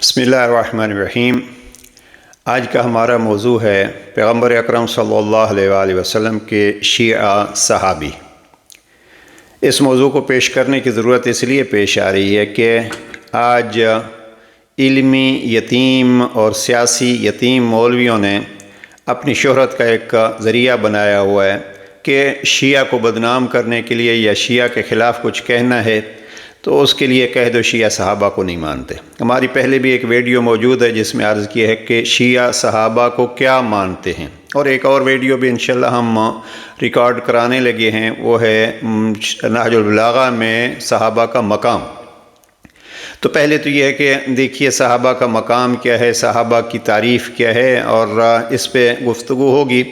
بسم اللہ الرحمن الرحیم۔ آج کا ہمارا موضوع ہے پیغمبر اکرم صلی اللہ علیہ وآلہ وسلم کے شیعہ صحابی۔ اس موضوع کو پیش کرنے کی ضرورت اس لیے پیش آ رہی ہے کہ آج علمی یتیم اور سیاسی یتیم مولویوں نے اپنی شہرت کا ایک ذریعہ بنایا ہوا ہے کہ شیعہ کو بدنام کرنے کے لیے یا شیعہ کے خلاف کچھ کہنا ہے تو اس کے لیے کہہ دو شیعہ صحابہ کو نہیں مانتے۔ ہماری پہلے بھی ایک ویڈیو موجود ہے جس میں عرض کیا ہے کہ شیعہ صحابہ کو کیا مانتے ہیں، اور ایک اور ویڈیو بھی انشاءاللہ ہم ریکارڈ کرانے لگے ہیں، وہ ہے نہج البلاغہ میں صحابہ کا مقام۔ تو پہلے تو یہ ہے کہ دیکھیے صحابہ کا مقام کیا ہے، صحابہ کی تعریف کیا ہے، اور اس پہ گفتگو ہوگی۔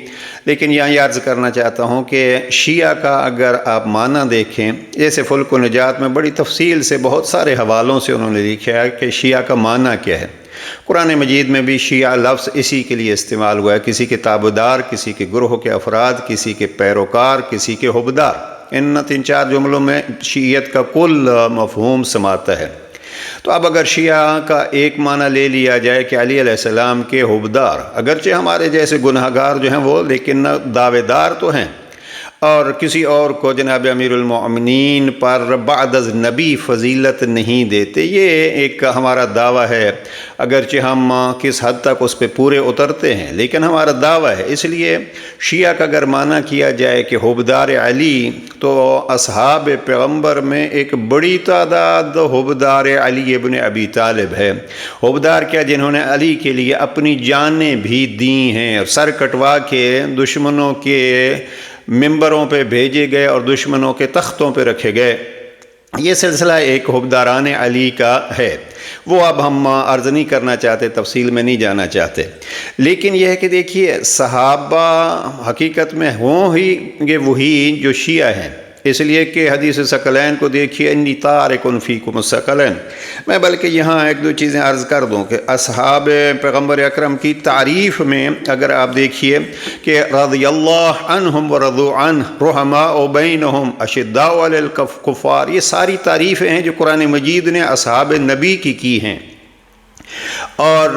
لیکن یہاں یہ عرض کرنا چاہتا ہوں کہ شیعہ کا اگر آپ معنی دیکھیں، جیسے فلک و نجات میں بڑی تفصیل سے بہت سارے حوالوں سے انہوں نے لکھا ہے کہ شیعہ کا معنی کیا ہے۔ قرآن مجید میں بھی شیعہ لفظ اسی کے لیے استعمال ہوا ہے، کسی کے تابعدار، کسی کے گروہ کے افراد، کسی کے پیروکار، کسی کے حبدار۔ ان 3-4 جملوں میں شیعیت کا کل مفہوم سماتا ہے۔ تو اب اگر شیعہ کا ایک معنی لے لیا جائے کہ علی علیہ السلام کے حبدار، اگرچہ ہمارے جیسے گناہگار جو ہیں وہ لیکن دعوے دار تو ہیں، اور کسی اور کو جناب امیر المؤمنین پر بعد از نبی فضیلت نہیں دیتے، یہ ایک ہمارا دعویٰ ہے، اگرچہ ہم کس حد تک اس پہ پورے اترتے ہیں لیکن ہمارا دعویٰ ہے۔ اس لیے شیعہ کا اگر معنی کیا جائے کہ حبدار علی، تو اصحاب پیغمبر میں ایک بڑی تعداد حبدار علی ابن ابی طالب ہے۔ حبدار کیا، جنہوں نے علی کے لیے اپنی جانیں بھی دی ہیں، اور سر کٹوا کے دشمنوں کے ممبروں پہ بھیجے گئے اور دشمنوں کے تختوں پہ رکھے گئے۔ یہ سلسلہ ایک حبداران علی کا ہے، وہ اب ہم عرض نہیں کرنا چاہتے، تفصیل میں نہیں جانا چاہتے۔ لیکن یہ ہے کہ دیکھیے صحابہ حقیقت میں ہوں ہی گے وہی جو شیعہ ہیں، اس لیے کہ حدیث ثقلین کو دیکھیے، انی تارک فیکم الثقلین۔ میں بلکہ یہاں 1-2 چیزیں عرض کر دوں کہ اصحاب پیغمبر اکرم کی تعریف میں اگر آپ دیکھیے کہ رضی اللہ عنہم ورضوا عنہ رحماء بینہم اشداء علی الکفار، یہ ساری تعریفیں ہیں جو قرآن مجید نے اصحاب نبی کی ہیں۔ اور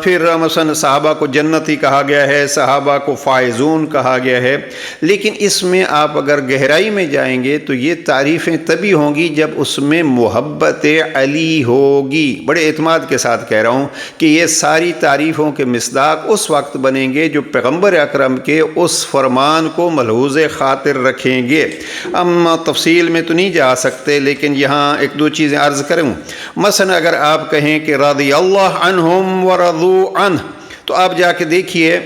پھر مثلا صحابہ کو جنتی کہا گیا ہے، صحابہ کو فائزون کہا گیا ہے، لیکن اس میں آپ اگر گہرائی میں جائیں گے تو یہ تعریفیں تبھی ہوں گی جب اس میں محبت علی ہوگی۔ بڑے اعتماد کے ساتھ کہہ رہا ہوں کہ یہ ساری تعریفوں کے مصداق اس وقت بنیں گے جو پیغمبر اکرم کے اس فرمان کو ملحوظ خاطر رکھیں گے۔ ہم تفصیل میں تو نہیں جا سکتے، لیکن یہاں 1-2 چیزیں عرض کروں۔ مثلا اگر آپ کہیں کہ رضی اللہ عنہم ورضوا عنہ، تو آپ جا کے دیکھیے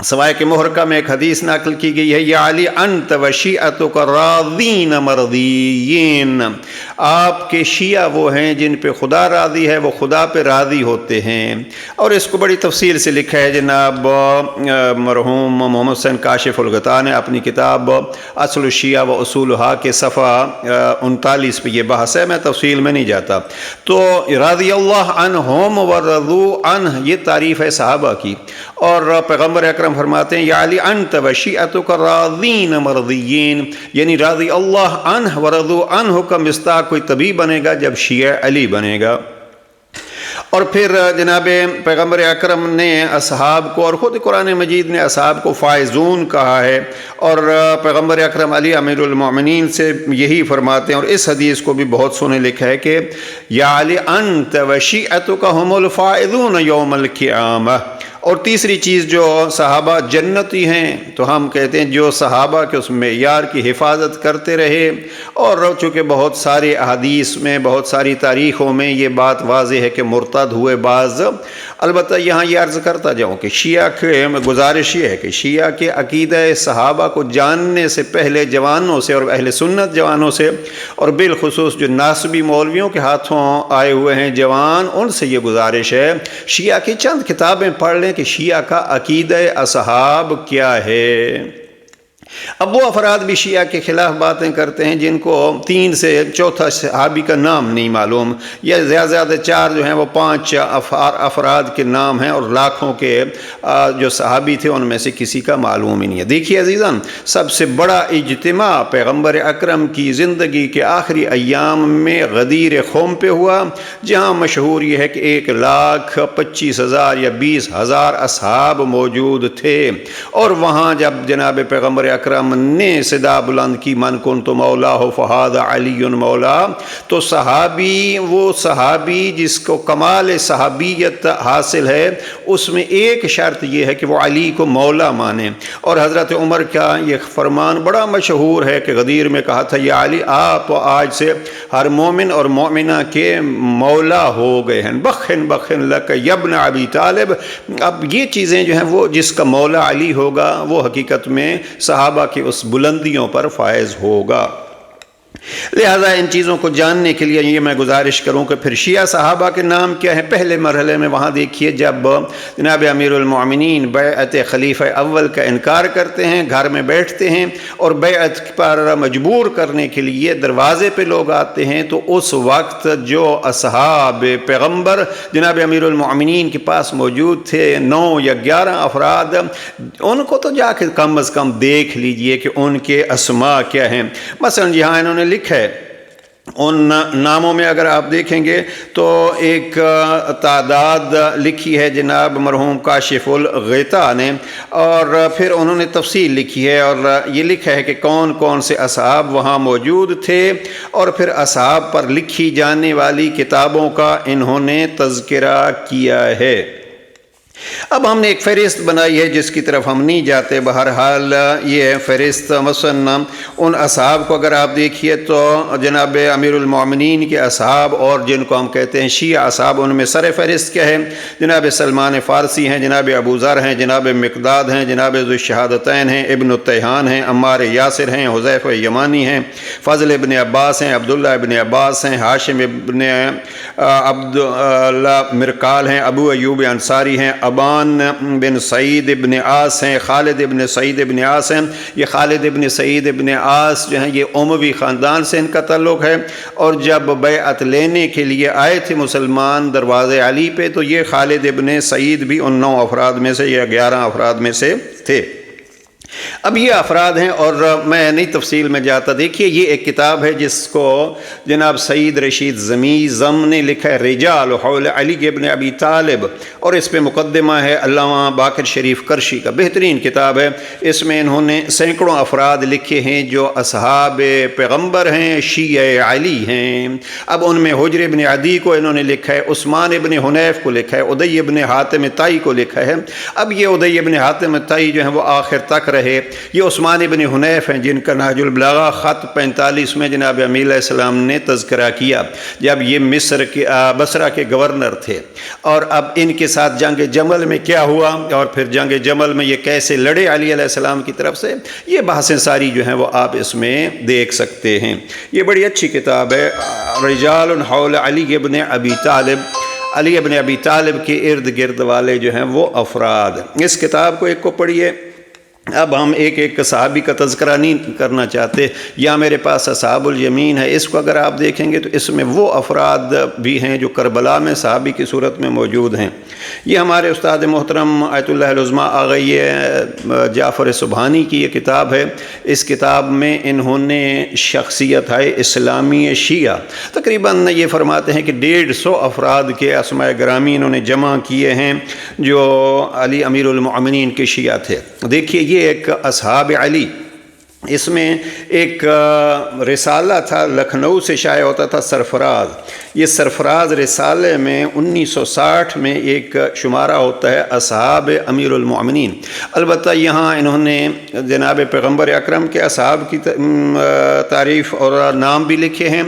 سوائے کہ محرقہ میں ایک حدیث نقل کی گئی ہے، یا علی انت و شیعتک راضین مرضیین، آپ کے شیعہ وہ ہیں جن پہ خدا راضی ہے، وہ خدا پہ راضی ہوتے ہیں۔ اور اس کو بڑی تفصیل سے لکھا ہے جناب مرحوم محمد حسین کاشف الغطاء نے اپنی کتاب اصل الشیعہ و اصولہا کے صفحہ 39 پہ یہ بحث ہے، میں تفصیل میں نہیں جاتا۔ تو رضی اللہ عنہم ورضوا عنہ یہ تعریف ہے صحابہ کی، اور پیغمبر اکرم فرماتے ہیں یا علی انت و شیعتک راضین مرضیین، یعنی رضی اللہ عنہ ورضوا عنہ کا مصداق کوئی تبھی بنے گا جب شیعہ علی بنے گا۔ اور پھر جناب پیغمبر اکرم نے اصحاب کو، اور خود قرآن مجید نے اصحاب کو فائزون کہا ہے، اور پیغمبر اکرم علی امیر المؤمنین سے یہی فرماتے ہیں، اور اس حدیث کو بھی بہت سونے لکھا ہے کہ یا علی انت و شیعتک هم الفائزون یوم القیامہ۔ اور تیسری چیز جو صحابہ جنتی ہیں، تو ہم کہتے ہیں جو صحابہ کے اس معیار کی حفاظت کرتے رہے، اور چونکہ بہت سارے احادیث میں، بہت ساری تاریخوں میں یہ بات واضح ہے کہ مرتد ہوئے بعض۔ البتہ یہاں یہ عرض کرتا جاؤں کہ شیعہ کے گزارش یہ ہے کہ شیعہ کے عقیدہ صحابہ کو جاننے سے پہلے جوانوں سے، اور اہل سنت جوانوں سے، اور بالخصوص جو ناسبی مولویوں کے ہاتھوں آئے ہوئے ہیں جوان، ان سے یہ گزارش ہے شیعہ کی چند کتابیں پڑھ لیں کہ شیعہ کا عقیدہ اصحاب کیا ہے۔ اب وہ افراد بھی شیعہ کے خلاف باتیں کرتے ہیں جن کو 3 سے چوتھا صحابی کا نام نہیں معلوم، یا زیادہ زیادہ 4 جو ہیں وہ 5 افراد کے نام ہیں، اور لاکھوں کے جو صحابی تھے ان میں سے کسی کا معلوم ہی نہیں ہے۔ دیکھیے عزیزان، سب سے بڑا اجتماع پیغمبر اکرم کی زندگی کے آخری ایام میں غدیر خم پہ ہوا، جہاں مشہور یہ ہے کہ 1,25,000 یا 20,000 اصحاب موجود تھے، اور وہاں جب جناب پیغمبر اکرم نے صدا بلند کی من کنت مولا فہذا علی مولا، تو صحابی، وہ صحابی جس کو کمال صحابیت حاصل ہے، اس میں ایک شرط یہ ہے کہ وہ علی کو مولا مانے۔ اور حضرت عمر کا یہ فرمان بڑا مشہور ہے کہ غدیر میں کہا تھا یا علی آپ آج سے ہر مومن اور مومنہ کے مولا ہو گئے ہیں، بخن بخن لک یبن ابی طالب۔ اب یہ چیزیں جو ہیں وہ جس کا مولا علی ہوگا وہ حقیقت میں صحابہ کی اس بلندیوں پر فائز ہوگا۔ لہذا ان چیزوں کو جاننے کے لیے یہ میں گزارش کروں کہ پھر شیعہ صحابہ کے نام کیا ہیں۔ پہلے مرحلے میں وہاں دیکھیے جب جناب امیر المومنین بیعت خلیفہ اول کا انکار کرتے ہیں، گھر میں بیٹھتے ہیں اور بیعت پر مجبور کرنے کے لیے دروازے پہ لوگ آتے ہیں، تو اس وقت جو اصحاب پیغمبر جناب امیر المومنین کے پاس موجود تھے 9 یا 11 افراد، ان کو تو جا کے کم از کم دیکھ لیجئے کہ ان کے اسماء کیا ہیں۔ مثلا جہاں انہوں نے لکھا ہے، ان ناموں میں اگر آپ دیکھیں گے تو ایک تعداد لکھی ہے جناب مرحوم کاشف الغطا نے، اور پھر انہوں نے تفصیل لکھی ہے، اور یہ لکھا ہے کہ کون کون سے اصحاب وہاں موجود تھے، اور پھر اصحاب پر لکھی جانے والی کتابوں کا انہوں نے تذکرہ کیا ہے۔ اب ہم نے ایک فہرست بنائی ہے جس کی طرف ہم نہیں جاتے، بہرحال یہ فہرست مثلا ان اصحاب کو اگر آپ دیکھیے تو جناب امیر المومنین کے اصحاب اور جن کو ہم کہتے ہیں شیعہ اصحاب، ان میں سر فہرست کیا ہے؟ جناب سلمان فارسی ہیں، جناب ابو ذر ہیں، جناب مقداد ہیں، جناب ذو الشہادتین ہیں، ابن التیہان ہیں، عمار یاسر ہیں، حذیفہ یمانی ہیں، فضل ابن عباس ہیں، عبداللہ ابن عباس ہیں، ہاشم ابن عبداللہ مرکال ہیں، ابو ایوب انصاری ہیں، ابان بن سعید ابن عاص ہیں، خالد ابن سعید ابن عاص ہیں۔ یہ خالد ابن سعید ابن عاص جو ہیں یہ اموی خاندان سے ان کا تعلق ہے، اور جب بیعت لینے کے لیے آئے تھے مسلمان دروازے علی پہ، تو یہ خالد ابن سعید بھی ان 9 افراد میں سے یا 11 افراد میں سے تھے۔ اب یہ افراد ہیں اور میں نہیں تفصیل میں جاتا۔ دیکھیے یہ ایک کتاب ہے جس کو جناب سعید رشید زم نے لکھا ہے، رجال حول علی ابن ابی طالب، اور اس پہ مقدمہ ہے علامہ باقر شریف کرشی کا، بہترین کتاب ہے۔ اس میں انہوں نے سینکڑوں افراد لکھے ہیں جو اصحاب پیغمبر ہیں، شیعہ علی ہیں۔ اب ان میں حجر ابن عدی کو انہوں نے لکھا ہے، عثمان ابن حنیف کو لکھا ہے، ادی ابن حاتم طائی کو لکھا ہے۔ اب یہ ادی ابن حاتم طائی جو ہیں وہ آخر تک رہے۔ یہ عثمان ابن حنیف ہیں جن کا نہج البلاغہ خط 45 میں جناب امیر علیہ السلام نے تذکرہ کیا، جب یہ مصر کے بصرہ کے گورنر تھے، اور اب ان کے ساتھ جنگ جمل میں کیا ہوا، اور پھر جنگ جمل میں یہ کیسے لڑے علی علیہ السلام کی طرف سے، یہ بحثیں ساری جو ہیں وہ آپ اس میں دیکھ سکتے ہیں۔ یہ بڑی اچھی کتاب ہے، رجال حول علی ابن ابی طالب، علی ابن ابی طالب کے ارد گرد والے جو ہیں وہ افراد۔ اس کتاب کو ایک کو پڑھیے۔ اب ہم ایک ایک صحابی کا تذکرہ نہیں کرنا چاہتے، یا میرے پاس اصحاب الیمین ہے، اس کو اگر آپ دیکھیں گے تو اس میں وہ افراد بھی ہیں جو کربلا میں صحابی کی صورت میں موجود ہیں۔ یہ ہمارے استاد محترم آیت اللہ العظمیٰ آغائی جعفر سبحانی کی یہ کتاب ہے۔ اس کتاب میں انہوں نے شخصیت ہے اسلامی شیعہ، تقریباً یہ فرماتے ہیں کہ 150 افراد کے اسماء گرامی انہوں نے جمع کیے ہیں جو علی امیر المومنین کے شیعہ تھے۔ دیکھیے یہ ایک اصحاب علی، اس میں ایک رسالہ تھا لکھنؤ سے شائع ہوتا تھا، سرفراز۔ یہ سرفراز رسالے میں 1960 میں ایک شمارہ ہوتا ہے اصحاب امیر المومنین۔ البتہ یہاں انہوں نے جناب پیغمبر اکرم کے اصحاب کی تعریف اور نام بھی لکھے ہیں،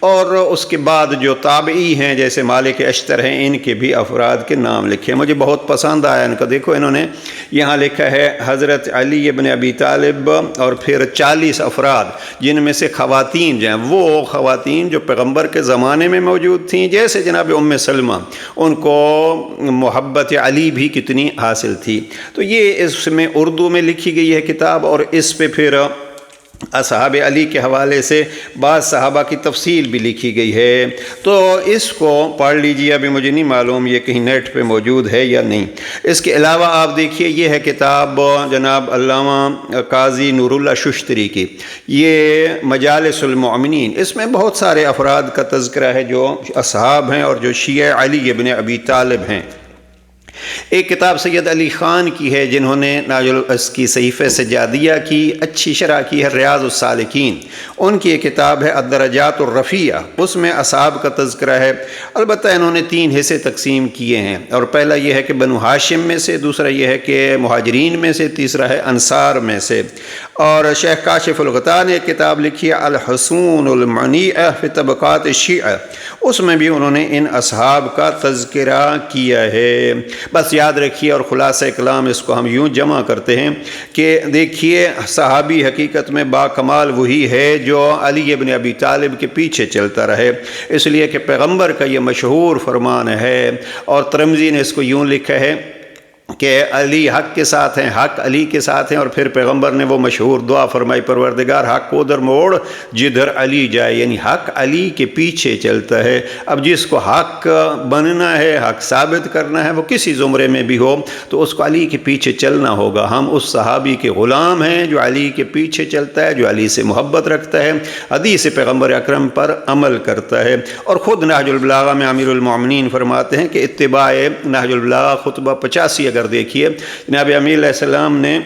اور اس کے بعد جو تابعی ہیں جیسے مالک اشتر ہیں ان کے بھی افراد کے نام لکھے. مجھے بہت پسند آیا ان کا. دیکھو انہوں نے یہاں لکھا ہے حضرت علی ابن ابی طالب اور پھر 40 افراد جن میں سے خواتین جو ہیں وہ خواتین جو پیغمبر کے زمانے میں موجود تھیں، جیسے جناب ام سلمہ، ان کو محبت علی بھی کتنی حاصل تھی. تو یہ اس میں اردو میں لکھی گئی ہے کتاب، اور اس پہ پھر اصحاب علی کے حوالے سے بعض صحابہ کی تفصیل بھی لکھی گئی ہے. تو اس کو پڑھ لیجیے. ابھی مجھے نہیں معلوم یہ کہیں نیٹ پہ موجود ہے یا نہیں. اس کے علاوہ آپ دیکھیے یہ ہے کتاب جناب علامہ قاضی نور اللہ ششتری کی، یہ مجالس المؤمنین. اس میں بہت سارے افراد کا تذکرہ ہے جو اصحاب ہیں اور جو شیعہ علی ابن ابی طالب ہیں. ایک کتاب سید علی خان کی ہے جنہوں نے اس کی صحیفہ سجادیہ کی اچھی شرح کی ہے، ریاض السالکین. ان کی ایک کتاب ہے الدرجات الرفیہ، اس میں اصحاب کا تذکرہ ہے. البتہ انہوں نے 3 حصے تقسیم کیے ہیں، اور پہلا یہ ہے کہ بنو ہاشم میں سے، دوسرا یہ ہے کہ مہاجرین میں سے، تیسرا ہے انصار میں سے. اور شیخ کاشف الغطاء نے ایک کتاب لکھی ہے الحصون المنیعہ فی طبقات الشیعہ، اس میں بھی انہوں نے ان اصحاب کا تذکرہ کیا ہے. بس یاد رکھیے، اور خلاصہ کلام اس کو ہم یوں جمع کرتے ہیں کہ دیکھیے صحابی حقیقت میں با کمال وہی ہے جو علی ابن ابی طالب کے پیچھے چلتا رہے، اس لیے کہ پیغمبر کا یہ مشہور فرمان ہے. اور ترمذی نے اس کو یوں لکھا ہے کہ علی حق کے ساتھ ہیں، حق علی کے ساتھ ہیں. اور پھر پیغمبر نے وہ مشہور دعا فرمائی، پروردگار حق کو ادھر موڑ جدھر علی جائے، یعنی حق علی کے پیچھے چلتا ہے. اب جس کو حق بننا ہے، حق ثابت کرنا ہے، وہ کسی زمرے میں بھی ہو تو اس کو علی کے پیچھے چلنا ہوگا. ہم اس صحابی کے غلام ہیں جو علی کے پیچھے چلتا ہے، جو علی سے محبت رکھتا ہے، حدیث پیغمبر اکرم پر عمل کرتا ہے. اور خود نہج البلاغہ میں امیر المومنین فرماتے ہیں کہ اتباع نہج البلاغہ خطبہ 85 اگر دیکھیے، جناب امیر علیہ السلام نے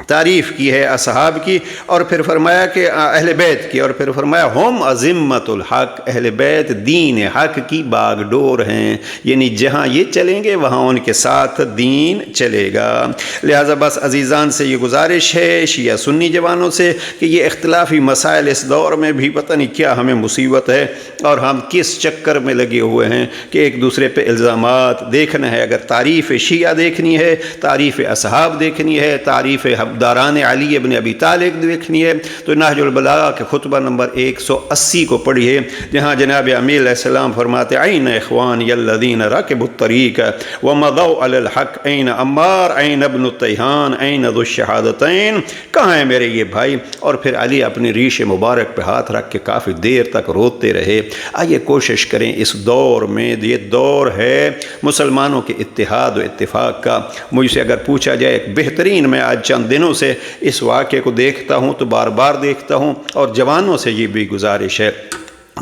تعریف کی ہے اصحاب کی، اور پھر فرمایا کہ اہل بیت کی، اور پھر فرمایا ہم عظمت الحق، اہل بیت دین حق کی باغ ڈور ہیں، یعنی جہاں یہ چلیں گے وہاں ان کے ساتھ دین چلے گا. لہٰذا بس عزیزان سے یہ گزارش ہے شیعہ سنی جوانوں سے کہ یہ اختلافی مسائل اس دور میں بھی پتہ نہیں کیا ہمیں مصیبت ہے، اور ہم کس چکر میں لگے ہوئے ہیں کہ ایک دوسرے پہ الزامات دیکھنا ہے. اگر تعریف شیعہ دیکھنی ہے، تعریف اصحاب دیکھنی ہے، تعریف داران علی ابن ابی طالب دیکھنی ہے تو نہج البلاغہ کے خطبہ نمبر 180 کو پڑھیے، جہاں جناب امیر علیہ السلام فرماتے عین اخوانی الذین رکبوا الطریق ومضوا علی الحق، عین عمار، عین ابن التیہان، عین ذو الشہادتین، کہاں ہیں میرے یہ بھائی. اور پھر علی اپنی ریش مبارک پہ ہاتھ رکھ کے کافی دیر تک روتے رہے. آئیے کوشش کریں اس دور میں، یہ دور ہے مسلمانوں کے اتحاد و اتفاق کا. مجھ سے اگر پوچھا جائے ایک بہترین، میں آج چند دنوں سے اس واقعے کو دیکھتا ہوں تو بار بار دیکھتا ہوں، اور جوانوں سے یہ بھی گزارش ہے.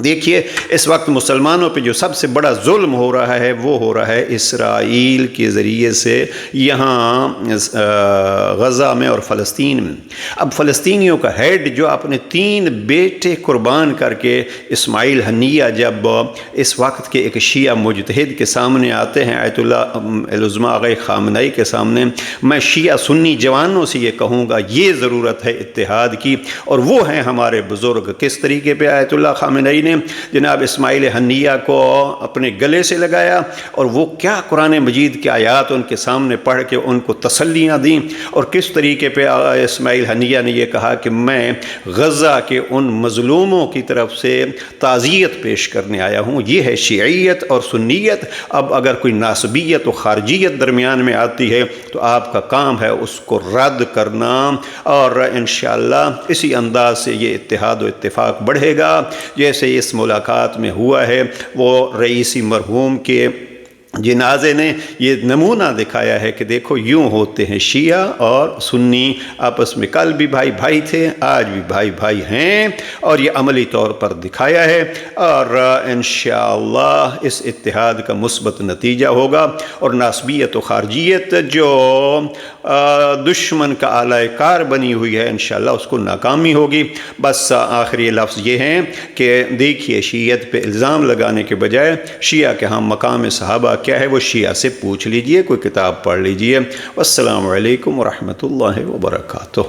دیکھیے اس وقت مسلمانوں پہ جو سب سے بڑا ظلم ہو رہا ہے وہ ہو رہا ہے اسرائیل کے ذریعے سے یہاں غزہ میں اور فلسطین میں. اب فلسطینیوں کا ہیڈ جو اپنے 3 بیٹے قربان کر کے، اسماعیل ہنیہ، جب اس وقت کے ایک شیعہ مجتہد کے سامنے آتے ہیں، آیت اللہ العظمیٰ آغا خامنئی کے سامنے، میں شیعہ سنی جوانوں سے یہ کہوں گا یہ ضرورت ہے اتحاد کی، اور وہ ہیں ہمارے بزرگ. کس طریقے پہ آیت اللہ خامنئی نے جناب اسماعیل ہنیہ کو اپنے گلے سے لگایا، اور وہ کیا قرآن مجید کی آیات ان کے سامنے پڑھ کے ان کو تسلیاں دیں، اور کس طریقے پہ اسماعیل ہنیہ نے یہ کہا کہ میں غزہ کے ان مظلوموں کی طرف سے تعزیت پیش کرنے آیا ہوں. یہ ہے شیعیت اور سنیت. اب اگر کوئی ناسبیت و خارجیت درمیان میں آتی ہے تو آپ کا کام ہے اس کو رد کرنا، اور انشاءاللہ اسی انداز سے یہ اتحاد و اتفاق بڑھے گا جیسے اس ملاقات میں ہوا ہے. وہ رئیسی مرحوم کے جنازے نے یہ نمونہ دکھایا ہے کہ دیکھو یوں ہوتے ہیں شیعہ اور سنی آپس میں. کل بھی بھائی بھائی تھے، آج بھی بھائی بھائی ہیں، اور یہ عملی طور پر دکھایا ہے. اور انشاءاللہ اس اتحاد کا مثبت نتیجہ ہوگا، اور ناسبیت و خارجیت جو دشمن کا آلہ کار بنی ہوئی ہے انشاءاللہ اس کو ناکامی ہوگی. بس آخری لفظ یہ ہیں کہ دیکھیے شیعت پہ الزام لگانے کے بجائے شیعہ کے ہم مقام صحابہ کیا ہے وہ شیعہ سے پوچھ لیجئے، کوئی کتاب پڑھ لیجئے. والسلام علیکم ورحمۃ اللہ وبرکاتہ.